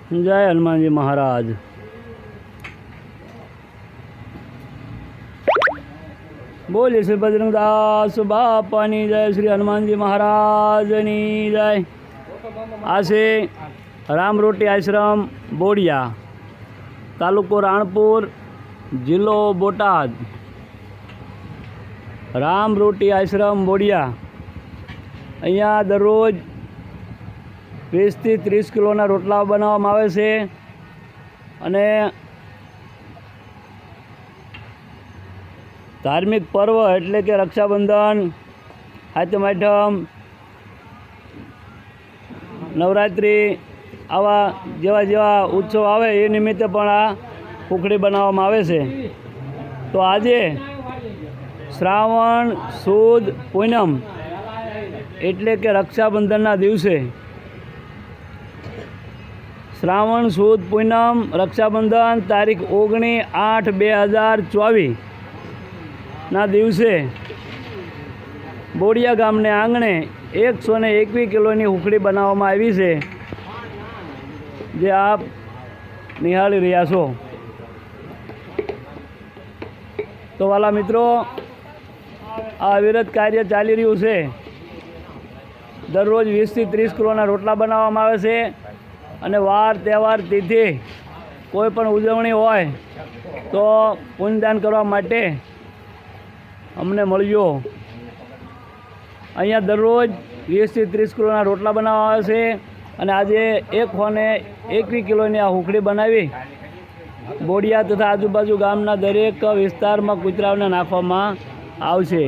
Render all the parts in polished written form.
जय हनुमान जी महाराज। बोलिए श्री बजरंगदास बापानी जय, श्री हनुमान जी महाराज नी जय। आसे राम रोटी आश्रम बोडिया, तालुको राणपुर, जिल्लो बोटाद। राम रोटी आश्रम बोडिया अहींया दररोज 20 થી 30 કિલોના રોટલા બનાવવામાં આવે છે અને धार्मिक पर्व एटले के रक्षाबंधन, हाथम आठम, नवरात्रि आवा जेवा जेवा उत्सव आवे ए निमित्ते पण आ खुखड़ी बनाववामां आवे छे। तो आजे श्रावण सुद पूनम एटले के रक्षाबंधनना दिवसे श्रावण सुद पूनम रक्षाबंधन तारीख 19/8/2024 ना दिवसे बोडिया गामने आंगणे 121 किलोनी हुखड़ी बनाववामां आवी छे, जे आप निहाળી રહ્યા છો। तो वाला मित्रों, आ अविरत कार्य चाली रह्युं छे। दररोज 20 થી 30 किलोना रोटला बनाववामां आवे छे અને વાર તહેવાર તિથિ કોઈ પણ ઉજવણી હોય તો પુણ્યદાન કરવા માટે અમને મળજો। અહીંયા દરરોજ 20 થી 30 કિલોના રોટલા બનાવવા આવે છે અને આજે 121 કિલોની આ હુખડી બનાવી બોડિયા તથા આજુબાજુ ગામના દરેક વિસ્તારમાં કૂતરાઓને નાખવામાં આવશે।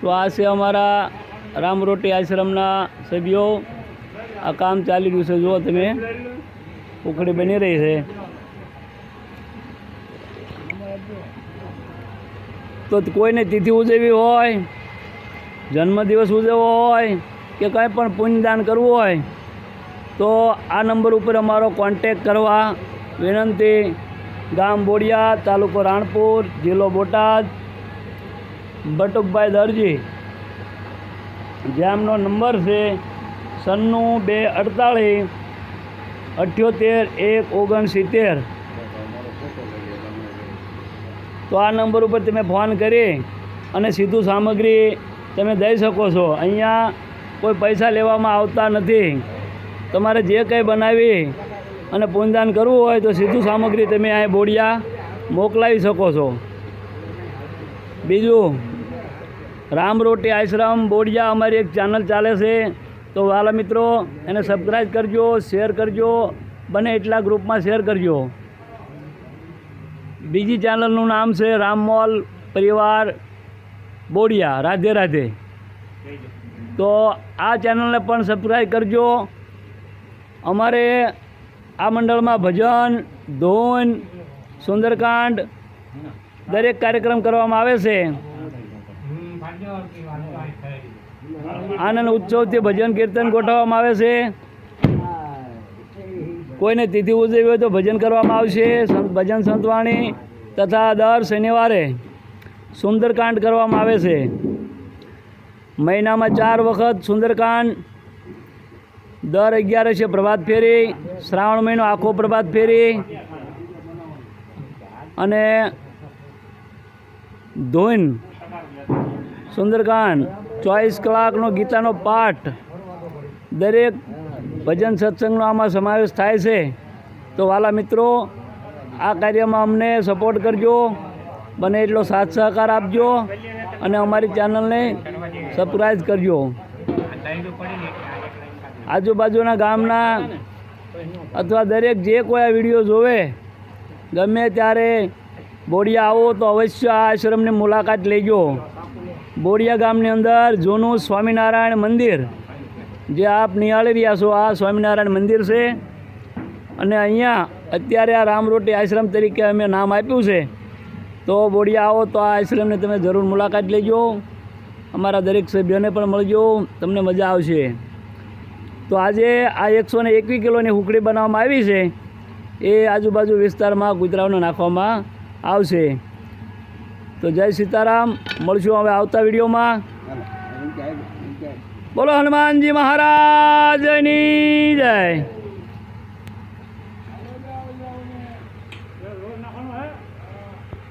તો આ છે અમારા राम रोटी आश्रमना सभ्यों। आ काम चाली रह्युं छे, जो तमे उखड़ी बनी रही है। तो कोईने तिथि उजवी होय, जन्मदिवस उजवવો होय के कांई पण पुण्यदान करवुं होय तो आ नंबर पर अमारो कॉन्टेक्ट करवा विनंती। गाम बोडिया, तालुको राणपुर, जिल्लो बोटाद, बटुकभाई दरजी। जेमनो नंबर से 9248 78 169। तो आ नंबर पर तमे फोन करी अने सीधू सामग्री तमे दई सको छो। अहींया कोई पैसा लेवामां आवता नथी। तमारे जे कंई बनावी अने पुण्यदान करवुं होय तो सीधू सामग्री तमे आ बोडिया मोकलावी सको छो। बीजू राम रोटी आश्रम बोडिया अमारी एक चैनल चाले से, तो वाला मित्रों एने सब्सक्राइब करजो, शेर करजो, बने एटला ग्रुप में शेर करजो। बीजी चैनलनु नाम से राम मॉल परिवार बोडिया। राधे राधे। तो आ चैनल ने पण सब्सक्राइब करजो। अमारे आ मंडल में भजन, धून, सुंदरकांड दरेक कार्यक्रम करवामां आवे छे। आनंद उत्सव थी भजन कीर्तन गोठववामां आवे छे। कोईने तिथि उजवी होय तो भजन करवामां आवशे, भजन संतवाणी तथा दर शनिवारे सुंदरकांड करवामां आवे छे। महीना में 4 वखत सुंदरकांड, दर 11 प्रभात फेरी, श्रावण महीनो आखो प्रभात फेरी अने धून सुंदरकांड 24 कलाकनो गीतानो पाठ, दरेक भजन सत्संगनो आमां समावेश थाय छे। तो वाला मित्रों, आ कार्यमां अमने सपोर्ट करजो, बने एटलो साथ सहकार आपजो अने अमारी चैनलने सब्सक्राइब करजो। आजूबाजूना गामना अथवा दरेक जे कोई आ विडियो जोवे गमे त्यारे बोडिया आवो तो अवश्य आ आश्रमनी मुलाकात लेजो। बोडिया गामनी अंदर जूनू स्वामीनारायण मंदिर जे आप निहाળી રહ્યા છો, आ स्वामीनारायण मंदिर से अने अहींया अत्यारे आ राम रोटी आश्रम तरीके अमे नाम आप्युं छे। तो बोडिया आओ तो आ आश्रमने तमे जरूर मुलाकात लेजो। अमारा दरेक सभ्योने पण मळजो, तमने मजा आवशे। तो आजे आ 121 किलोनी हुखड़ी बनाववामां आवी छे, ए आजूबाजू विस्तारमां कूतराओने नाखवामां आवशे। तो जय सीताराम। मळशुं हवे आवता विडियोमां। બોલો હનુમાનજી મહારાજની જય.